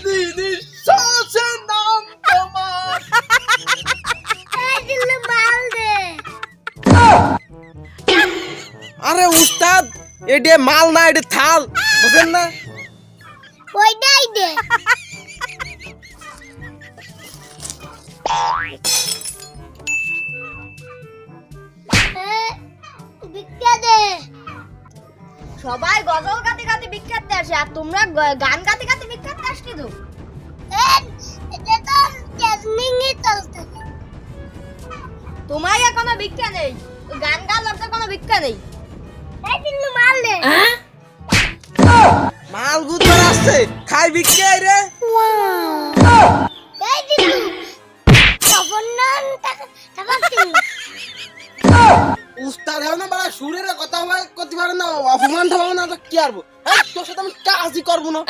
নিঃশ্বাসের নাম তোমার। আরে উস্তাদ, এডে মাল না, এডে থাল, বুঝেন না? ওইটাই দে। ভিক্ষা দে। সবাই গজল গাতে গাতে বিখ্যাত আসে আর তোমরা গান গাতে গাতে বিখ্যাত আসছি তো। এটা তো টেকনিকই চলতেছে। তোমার কোনো ভিক্ষা নেই, গান গাওয়ার লোকের কোনো ভিক্ষা নেই। এই দিল্লু মাল দে। মাল গুদবার আসছে, খাই বিক্রি রে। এই দিল্লু অপমান টাকা দিন। উস্তাদ হবে না বাড়া, সুরের কথা হয় করতে পারে না, অপমান হবে না তো কি আরবো। তোর সাথে আমি কাজই করবো না।